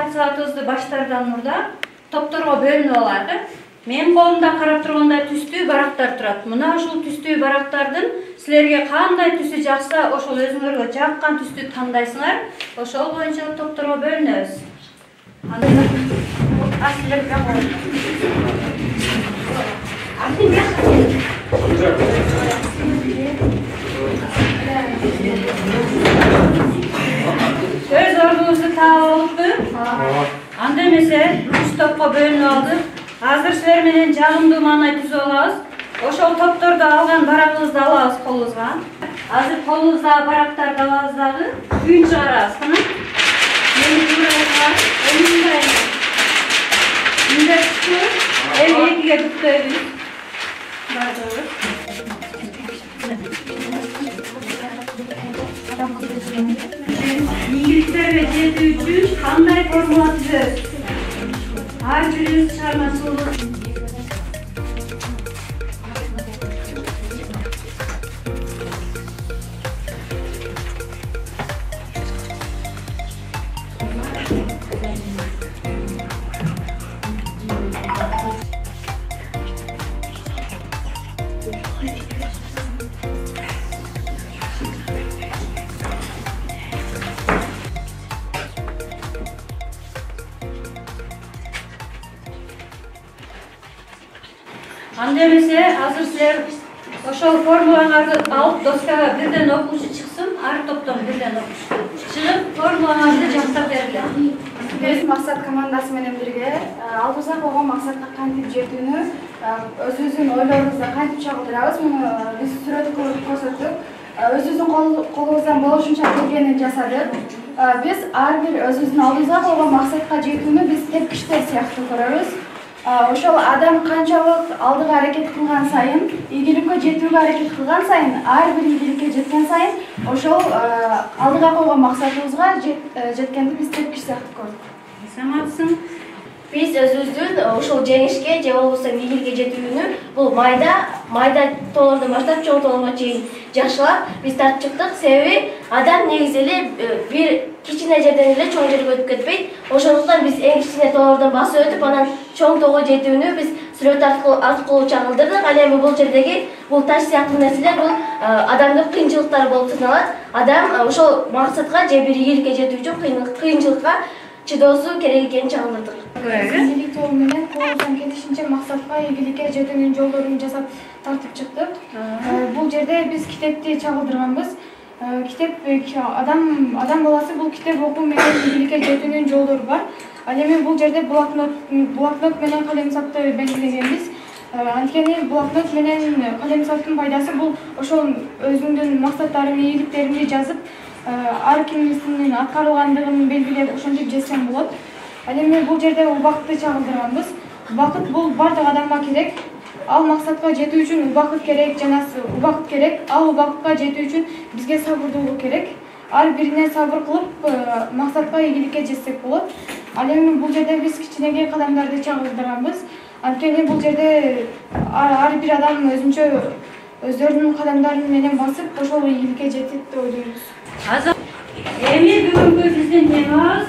операциябызды баштардан мурда топторго бөлүнүп алат. Менин колумда карап тургандай түстүү барактар турат. Мына ушул түстүү барактардын силерге кандай түсү жакса, ошол өзүңөргө жаккан түстү тандайсыңар. Ошол боюнча топторго бөлүнөбүз. Өз ордубузду таап алыппы. Анда эмесе 3 топко бөлүнүп алдык. Азыр силер менен жагымдуу маанай түзүп алабыз. Ошол топторду алган барагыбызды алабыз колубузга. Азыр колубузда барактарды алабыз дагы. Үн чыгарабыз. Кана. Мени турайсыңар. Мындай. Мындай түшүп, экиге бүктөйбүз. Бардыгы. Ийгиликтерге жетүү үчүн кандай формула түзөбүз? Ар бирибиз чыгармачылык. Анда эмесе азыр силер ошол формулаңарды алып доскага бирден окуучу чыксын, ар топтон бирден окуучу чыгып формулаңарды жактап бергиле. Биз максат командасы менен бирге алдыбызга койгон максатка кантип жетүүнү өзүбүздүн ойлорубузда кантип чагылдырабыз, муну биз сүрөт кылып көрсөттүк. Өзүбүздүн колубуздан болушунча келгенин жасадык. Биз ар бир өзүбүздүн алдыбызга койгон максатка жетүүнү биз тепкичтер сыяктуу көрөбүз. Ошол адам канчалык алдыга аракет кылган сайын, ийгиликке жетүүгө аракет кылган сайын, ар бир ийгиликке жеткен сайын, ошол алдыга койгон максатыбызга жеткенди биз тепкич сыяктуу көрдүк. Саматсың. Биз өзүбүздүн ошол жеңишке же болбосо ийгиликке жетүүнү бул майда тоолордон баштап чоң тоолорго чейин жакшылап биз тартып чыктык. Себеби адам негизи эле бир кичине жерден эле чоң жерге өтүп кетпейт. Ошондуктан биз эң кичине тоолордон басып өтүп, анан чоң тоого жетүүнү биз сүрөт аркылуу чагылдырдык. Ал эми бул жердеги бул таш сыяктуу нерселер бул адамдын кыйынчылыктары болуп саналат. Адам ошол максатка же бир ийгиликке жетүү үчүн кыйынчылыкка чыдоосу керек экенин чагылдырдык. Ийгилик жолу менен колубуздан келишинче максатка ийгиликке жетүүнүн жолдорун жасап тартып чыктык. Бул жерде биз китепти чагылдырганбыз. Китеп адам баласы бул китеп окуу менен ийгиликке жетүүнүн жолдору бар. Ал эми бул жерде блокнот менен калемсапты белгилегенбиз. Анткени блокнот менен калемсаптын пайдасы бул ошол өзүңдүн максаттарыңды, ийгиликтериңди жазып, ар кимдин аткарылгандыгын белгилеп ошентип жазсаң болот. Ал эми бул жерде убакытты чагылдырганбыз. Убакыт бул бардык адамга керек. Ал максатка жетүү үчүн убакыт керек, жана убакыт керек. Ал убакытка жетүү үчүн бизге сабырдуулук керек. Ар бирине сабыр кылып, максатка ийгиликке жетсек болот. Ал эми бул жерде биз кичинекей кадамдарды чагылдырганбыз. Анткени бул жерде ар бир адам өзүнчө өздөрүнүн кадамдары менен басып, ошол ийгиликке жетет деп ойлойбуз. Азыр эми бүгүнкү биздин темабыз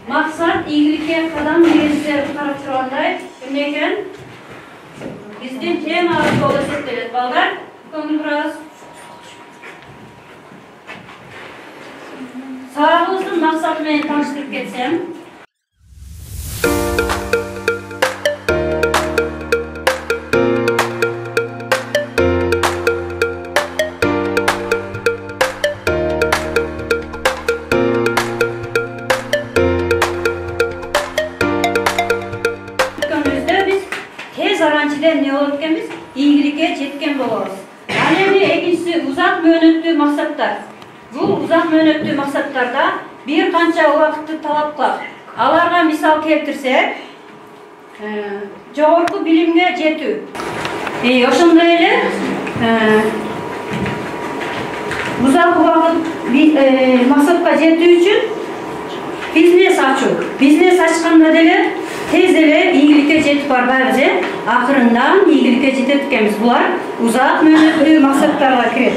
максат ийгиликке кадам дегенде карап тургандай, эмне экен? Биздин темабыз болуп эсептелет, балдар. Көңүл бурабыз. Сабагыбыздын максаты менен тааныштырып кетсем, не болот экенбиз? Ийгиликке жеткен болобуз. Ал эми экинчиси узак мөөнөттүү максаттар. Бул узак мөөнөттүү максаттарда бир канча убакытты талап кылат. Аларга мисал келтирсек, жогорку билимге жетүү. Ошондой эле узак убакыт максатка жетүү үчүн бизнес ачуу. Бизнес ачканда деле тез эле ийгиликке жетип барбайбыз, акырындан ийгиликке жетет экенбиз. Булар узак мөөнөттүү максаттарга кирет.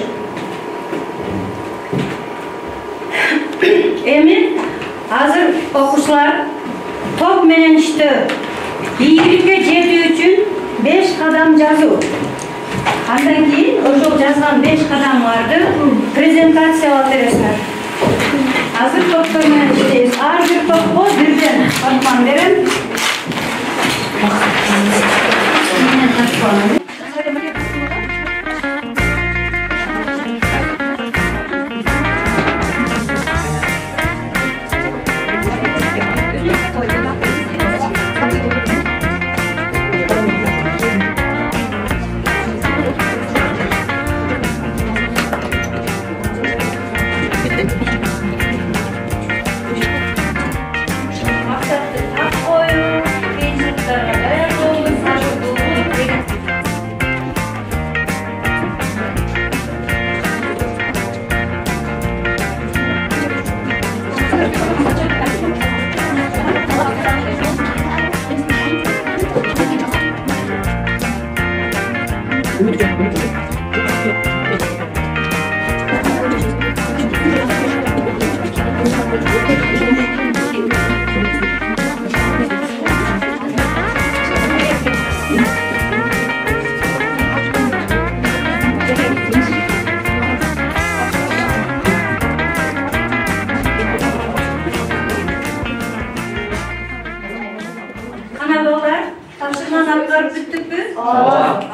Эми азыр окуучулар top menen işte iyilikке жетүү үчүн 5 кадам жазуу. Андан кийин ошол жазган 5 кадамдарды презентациялап бересиңер. Азыр топтор менен иштейбиз. Ар бир топко бирден атман берем.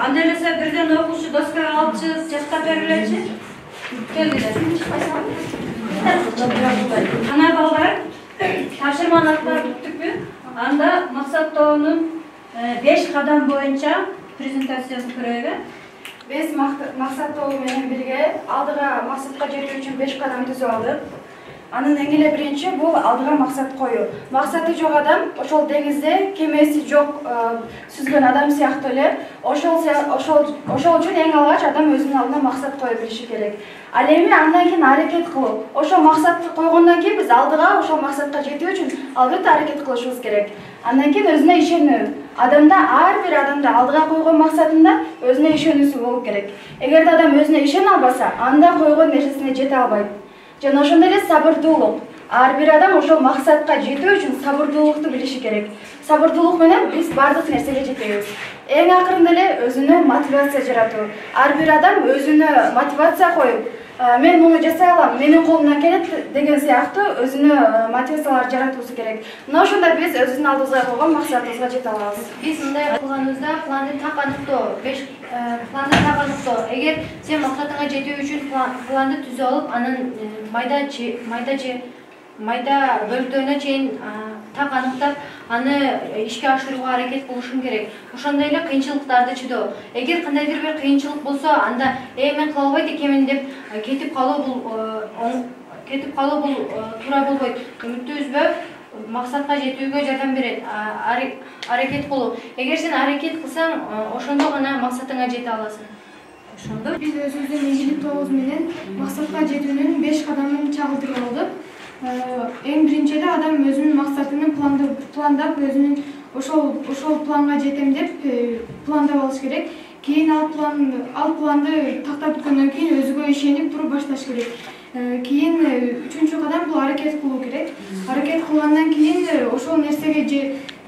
Анда элесе бирден окуучу доскага алып чыгып жактап берилечи. Келгиле. Ана балдар тапшырманы аткарып бүттүкпү? Анда максаттоонун 5 кадам боюнча презентациясын көрөлү. Biz maksаттоо менен бирге алдыга максатка жетүү үчүн 5 кадам түзүп алдык. Анын эң эле биринчи бул алдыга максат коюу. Максаты жок адам ошол деңизде кемеси жок сүзгөн адам сыяктуу эле ошол үчүн эң алгач адам өзүнүн алдына максат кое билиши керек. Ал эми андан кийин аракет кылуу. Ошол максатты койгондон кийин биз алдыга ошол максатка жетүү үчүн албетте аракет кылышыбыз керек. Андан кийин өзүнө ишенүү. Адамда ар бир адамда алдыга койгон максатында өзүнө ишенүүсү болуп керек. Эгерде адам өзүнө ишене албаса, анда койгон нерсесине жете албайт. Жана ошондой эле сабырдуулук. Ар бир адам ошол максатка жетүү үчүн сабырдуулукту билиши керек. Сабырдуулук менен биз бардык нерсеге жетебиз. Эң акырында эле өзүнө мотивация жаратуу. Ар бир адам өзүнө мотивация коюп, мен муну жасай алам, менин колумдан келет деген сыяктуу өзүнө мотивациялар жаратуусу керек. Мына ошондо биз өзүбүздүн алдыбызга койгон максатыбызга жете алабыз. Биз мындай кылганыбызда планды так аныктоо, 5 планды так аныктоо. Эгер сен максатыңа жетүү үчүн планды түзүп алып, анын майда бөлүктөрүнө чейин так аныктап, аны ишке ашырууга аракет кылышым керек. Ошондой эле кыйынчылыктарды чыдоо. Эгер кандайдыр бир кыйынчылык болсо, анда мен кыла албайт экенмин деп кетип калуу бул туура болбойт. Үмүттү үзбөп, максатка жетүүгө жардам берет. Аракет кылуу. Эгер сен аракет кылсаң, ошондо гана максатыңа жете аласың. Ошондо Биз өзүбүздүн ийгилик тобубуз менен максатка жетүүнүн 5 кадамын чагылдырып алдык. Эң биринчи эле адам өзүнүн максатын пландап, өзүнүн ошол планга жетем деп пландап алыш керек. Кийин ал планды тактап бүткөндөн кийин өзүгө ишенип туруп башташ керек. Кийин үчүнчү кадам бул аракет кылуу керек. Аракет кылгандан кийин ошол нерсеге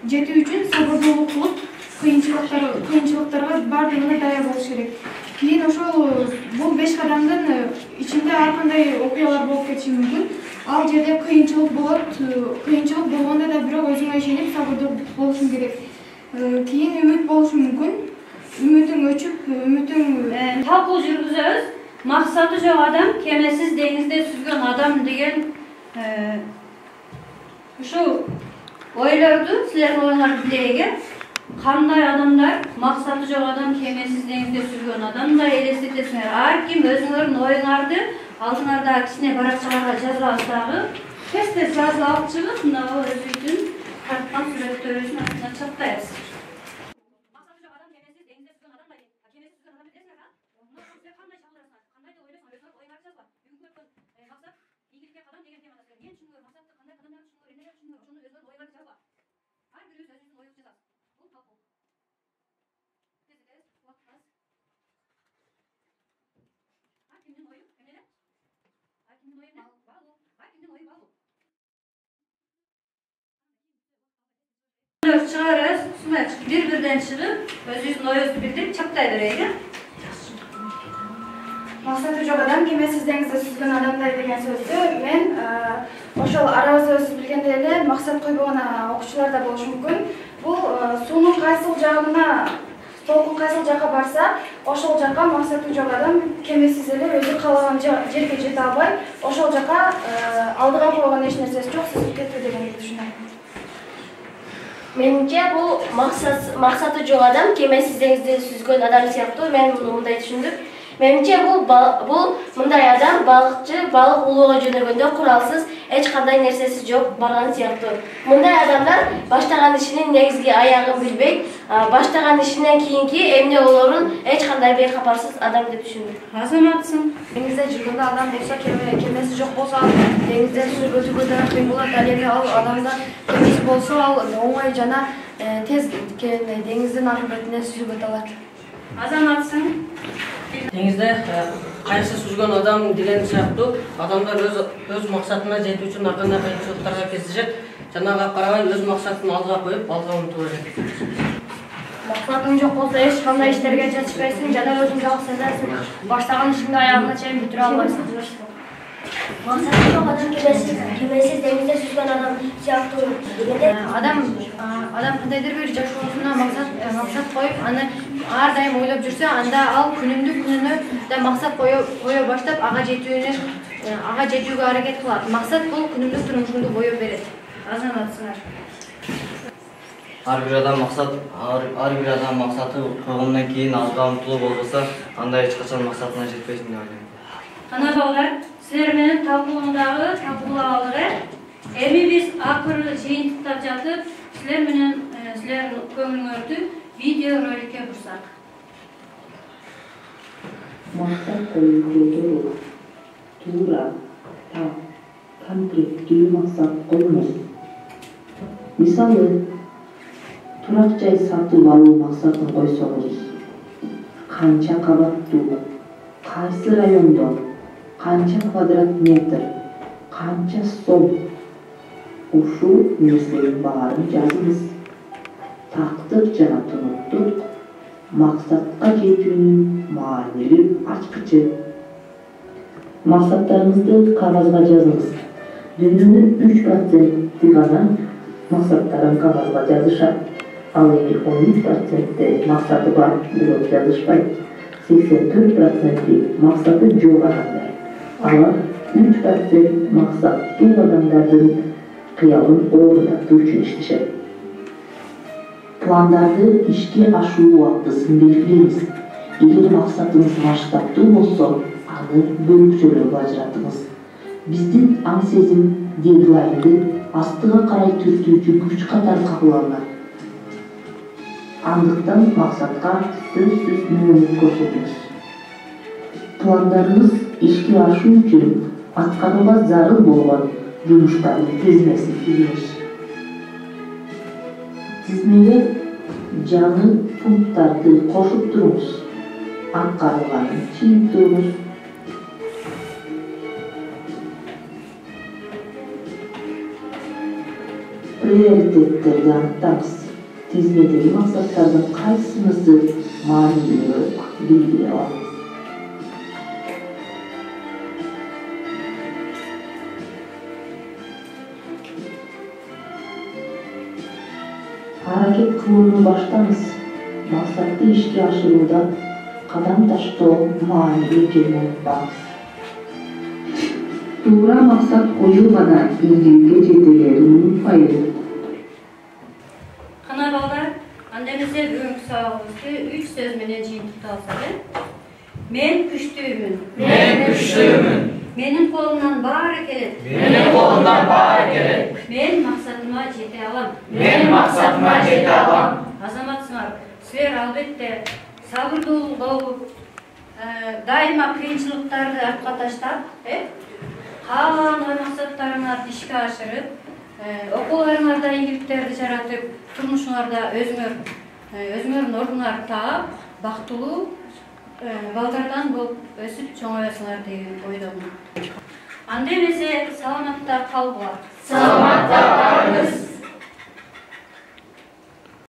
жетүү үчүн сабырдуулук кылып, кыйынчылыктарга бардыгына даяр болуш керек. Кийин ошол бул 5 кадамдын ичинде ар кандай окуялар болуп кетиши мүмкүн. Ал жерде кыйынчылык болот. Кыйынчылык болгондо да бирок өзүңө ишенип сабырдуу болушуң керек. Кийин үмүт болушу мүмкүн. Үмүтүң өчүп, талкуу жүргүзөбүз. Максаты жок адам кемесиз деңизде сүзгөн адам деген ушул ойлорду силердин оюңарды билеге. Кандай адамдар максаты жок адам кемесиз деңизде сүзгөн адамдай элестетесиңер. Ар ким өзүңөрдүн оюңарды алдыңарда кичине баракчаларга жазып алсагы, тез жазып алып чыгып, мына өзүңүздүн тарткан сүрөттөрүңүздүн астына чаптайбыз. Максаты жок адам кемесиз деңизде сүзгөн адамдай. Кемесиз сүзгөн адам билесиңер, мына силер кандай чагылдырасыңар? Кандай деп ойлойсуңар? Өзүңөр оюңарды жазгыла. Бүгүнкү өткөн максат ийгиликке кадам деген темада силер эмне түшүндүңөр? Максатты кандай кадамдар түшүндүңөр? Эмнелер түшүндүңөр? Ошону өзүңөрдүн оюңарды жазгыла. Ар бирибиз өзүбүздүн оюбузду жазабыз. Бул талкуу. Тез убакыт аз. Ар кимдин ою эмнелер? Ар кимдин ою эмне? Багуу. Ар кимдин ою багуу. bir-birden çıkıp özünüzün oyunuzu bildirip çaptay vereydi. Maksatı çok adam, kime sizdenizde süzgün adamday degan sözü men oşol arabızda özü bilgende ele maksat koyboğan okuçular da boluş mümkün. Bu suunun kaysıl jagına, толкун кайсыл жака барса, ошол жака максаты жок адам кемесиз эле өзү каалаган жерге жете албай, ошол жака алдыга койгон эч нерсеси жок, сизип кетти дегенди түшүнөм. Менимче бул максаты жок адам кемесиз деңизде сүзгөн адам сыяктуу. Мен муну мындай түшүндүм. Менимче бул мындай адам балыкчы, балык улоого жөнөгөндө куралсыз, эч кандай нерсеси жок барган сыяктуу. Мындай адамдар баштаган ишинин негизги аягын билбей, баштаган ишинен кийинки эмне болорун эч кандай бейкапарсыз адам деп түшүндүм. Азаматсың. Деңизде жүргөндө адам болсо, кемеси жок болсо, деңизде сүзгөтүүгө да кыйын болот. Ал эми ал адамда кемеси болсо, ал оңой жана тез деңиздин ар бетине сүзүп өтө алат. Азаматсың. Деңизде кайсы сүзгөн адам деген сыяктуу адамдар өз максатына жетүү үчүн ар кандай кыйынчылыктарга кездешет. Жанага карабай өз максатын алдыга коюп, алга умтулуу керек. Максатың жок болсо, эч кандай иштерге жатышпайсың, жана өзүң жалгыз сезесиң. Баштаган ишиңди аягына чейин бүтүрө албайсың. Максаты жок адам кемесиз деңизде сүзгөн адам сыяктуу дегенде Адам кандайдыр бир жашоосуна максат коюп, аны ар дайым ойлоп жүрсө, анда ал күнүнө да максат кое баштап, ага жетүүгө аракет кылат. Максат бул күнүмдүк турмушуңду боеп берет. Азаматсыңар. Ар бир адам максаты койгондон кийин алга умтулуу болбосо, анда эч качан максатына жетпейсиң деп ойлойм. Ана балдар, силер менен талкуулаалыгы. Эми биз акыры жыйынтыктап жатып, силер менен силердин көңүлүңөрдү видео роликке бурсак. Максат коюуда туура, конкреттүү максат коюңуз. Мисалы, турак жай сатып алуу максатын койсоңуз, канча кабаттуу, кайсы райондо, канча квадрат метр, канча сом, ушул нерсенин баарын жазыңыз. Тактык жана туруктук максатка жетүүнүн маанилүү ачкычы. Максаттарыңызды кагазга жазыңыз. Дүйнөнүн 3% гана максаттарын кагазга жазышат. Ал эми 13% максаты бар, бирок жазышпайт. 84% максаты жок адамдар. Алар 3% максаттуу адамдардын кыялын орнотуу үчүн иштешет. Пландарды ишке ашыруу убактысын белгилеңиз. Эгер максатыңыз масштабтуу болсо, аны бөлүкчөлөргө ажыратыңыз. Биздин аң сезим дедлайнды астыга карай түртүүчү күч катары кабыл алынат. Андыктан максатка сөзсүз мүнөт көрсөтүңүз. Пландарыңыз ишке ашуу үчүн аткарууга зарыл болгон жумуштардын тизмесин түзүңүз. Тизмеге жаңы пункттарды кошуп туруңуз. Аткарылганын чийиптөөңүз. Приоритеттерди аныктаңыз. Тизмедеги максаттардын кайсынысы маанилүүрөөк белгилей алыңыз. Аракет кылууну баштаңыз. Максатты ишке ашырууда кадам таштоо маанилүү экенин унутпаңыз. Туура максат коюу гана ийгиликке жетелерин унутпайлы. Ана балдар, анда эмесе бүгүнкү сабагыбызды 3 сөз менен жыйынтыкталсак. Мен күчтүүмүн. Менин колумдан баары келет. Мен максатыма жете алам. Азаматсыңар, силер албетте сабырдуу болуп, дайыма кыйынчылыктарды артка таштап, каалаган ой максаттарыңарды ишке ашырып, окууларыңарда ийгиликтерди жаратып, турмушуңарда өзүңөрдүн ордуңарды таап, бактылуу балдардан болуп өсүп чоңоясыңар деген ойдомун. Анда эмесе саламатта калгыла. Саламатта калыңыз.